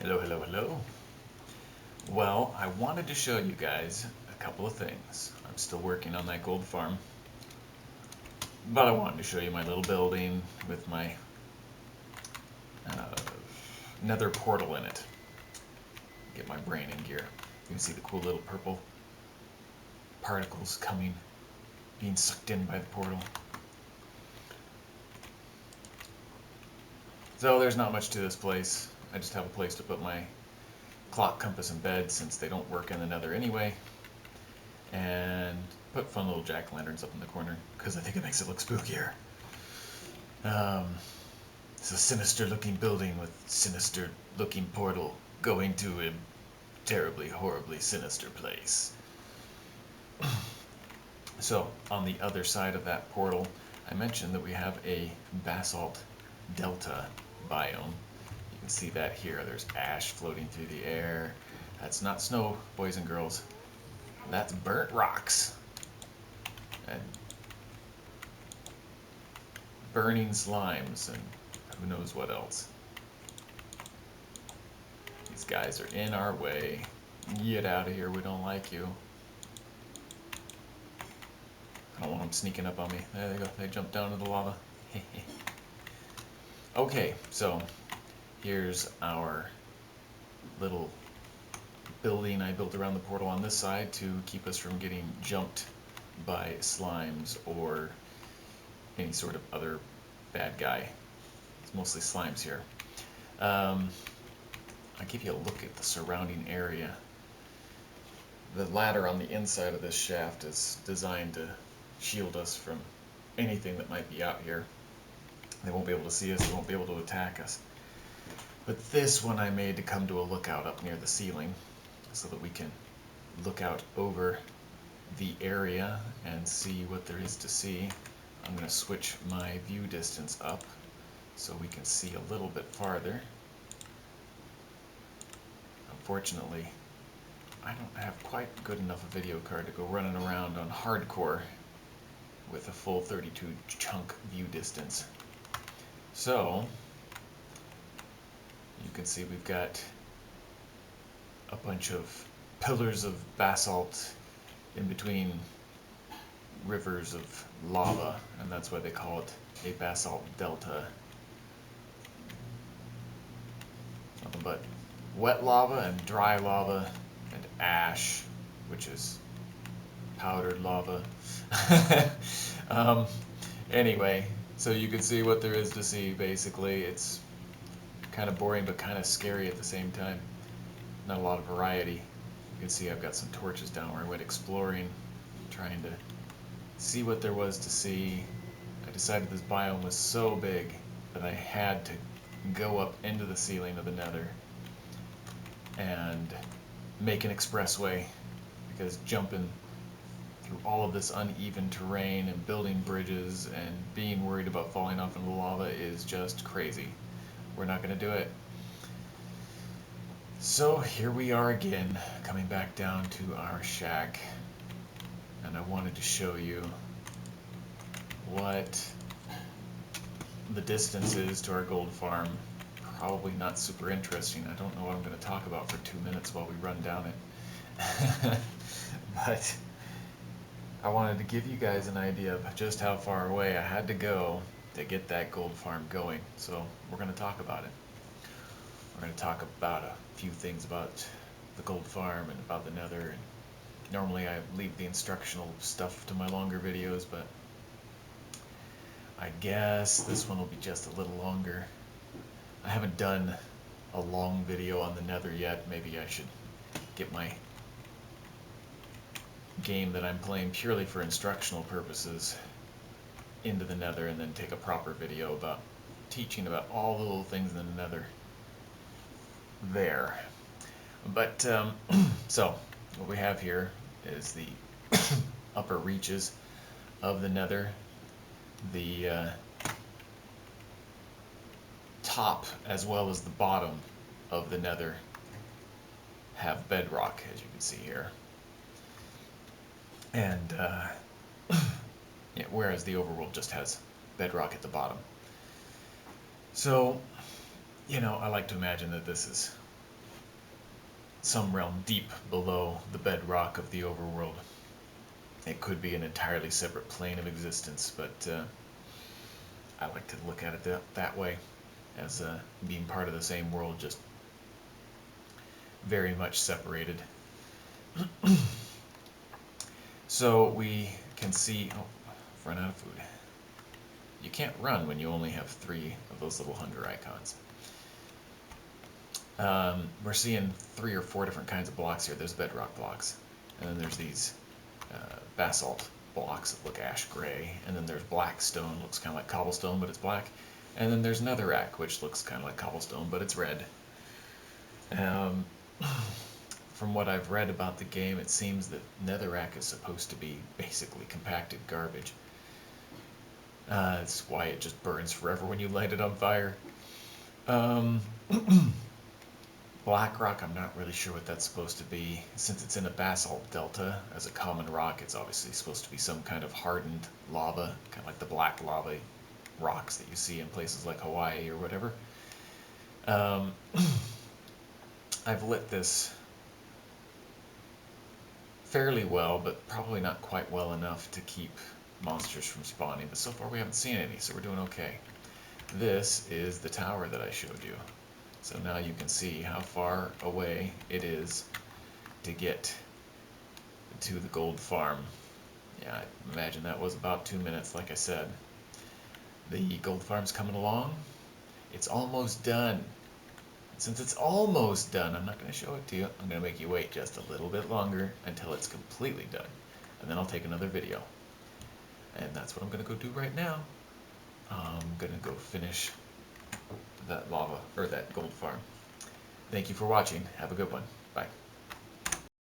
Hello, hello, hello. Well, I wanted to show you guys a couple of things. I'm still working on that gold farm, but I wanted to show you my little building with my uh, nether portal in it. Get my brain in gear. You can see the cool little purple particles being sucked in by the portal. So there's not much to this place. I just have a place to put my clock, compass, and bed since they don't work in the nether anyway. And put fun little jack-o'-lanterns up in the corner because I think it makes it look spookier. It's a sinister-looking building with sinister-looking portal going to a terribly, horribly sinister place. So, on the other side of that portal, I mentioned that we have a Basalt Delta biome. You can see that here. There's ash floating through the air. That's not snow, boys and girls. That's burnt rocks. And burning slimes and who knows what else. These guys are in our way. Get out of here, we don't like you. I don't want them sneaking up on me. There they go, they jumped down to the lava. Okay, so here's our little building I built around the portal on this side to keep us from getting jumped by slimes or any sort of other bad guy. It's mostly slimes here. I'll give you a look at the surrounding area. The ladder on the inside of this shaft is designed to shield us from anything that might be out here. They won't be able to see us, they won't be able to attack us. But this one I made to come to a lookout up near the ceiling so that we can look out over the area and see what there is to see. I'm going to switch my view distance up so we can see a little bit farther. Unfortunately, I don't have quite good enough a video card to go running around on hardcore with a full 32 chunk view distance. So, you can see we've got a bunch of pillars of basalt in between rivers of lava, and that's why they call it a basalt delta. Nothing but wet lava and dry lava and ash, which is powdered lava. Anyway, so you can see what there is to see. Basically, it's kind of boring but kind of scary at the same time. Not a lot of variety. You can see I've got some torches down where I went exploring, trying to see what there was to see. I decided this biome was so big that I had to go up into the ceiling of the nether and make an expressway, because jumping through all of this uneven terrain and building bridges and being worried about falling off into the lava is just crazy. We're not going to do it. So here we are again, coming back down to our shack, and I wanted to show you what the distance is to our gold farm. Probably not super interesting. I don't know what I'm going to talk about for 2 minutes while we run down it. But I wanted to give you guys an idea of just how far away I had to go to get that gold farm going. So we're going to talk about it. We're going to talk about a few things about the gold farm and about the nether. And normally I leave the instructional stuff to my longer videos, but I guess this one will be just a little longer. I haven't done a long video on the nether yet. Maybe I should get my game that I'm playing purely for instructional purposes into the nether and then take a proper video about teaching about all the little things in the nether there. But so what we have here is the upper reaches of the nether. The top as well as the bottom of the nether have bedrock, as you can see here. And yeah, whereas the overworld just has bedrock at the bottom. So, you know, I like to imagine that this is some realm deep below the bedrock of the overworld. It could be an entirely separate plane of existence, but I like to look at it that way, as being part of the same world, just very much separated. So we can see, oh, I've run out of food. You can't run when you only have 3 of those little hunger icons. We're seeing 3 or 4 different kinds of blocks here. There's bedrock blocks, and then there's these basalt blocks that look ash gray, and then there's black stone, looks kind of like cobblestone, but it's black, and then there's netherrack, which looks kind of like cobblestone, but it's red. From what I've read about the game, it seems that netherrack is supposed to be basically compacted garbage. That's why it just burns forever when you light it on fire. Black rock, I'm not really sure what that's supposed to be. Since it's in a basalt delta as a common rock, it's obviously supposed to be some kind of hardened lava, kind of like the black lava rocks that you see in places like Hawaii or whatever. I've lit this fairly well, but probably not quite well enough to keep monsters from spawning, but so far we haven't seen any, so we're doing okay. This is the tower that I showed you. So now you can see how far away it is to get to the gold farm. Yeah, I imagine that was about 2 minutes, like I said. The gold farm's coming along. It's almost done. Since it's almost done, I'm not going to show it to you. I'm going to make you wait just a little bit longer until it's completely done. And then I'll take another video. And that's what I'm going to go do right now. I'm going to go finish that lava, or that gold farm. Thank you for watching. Have a good one. Bye.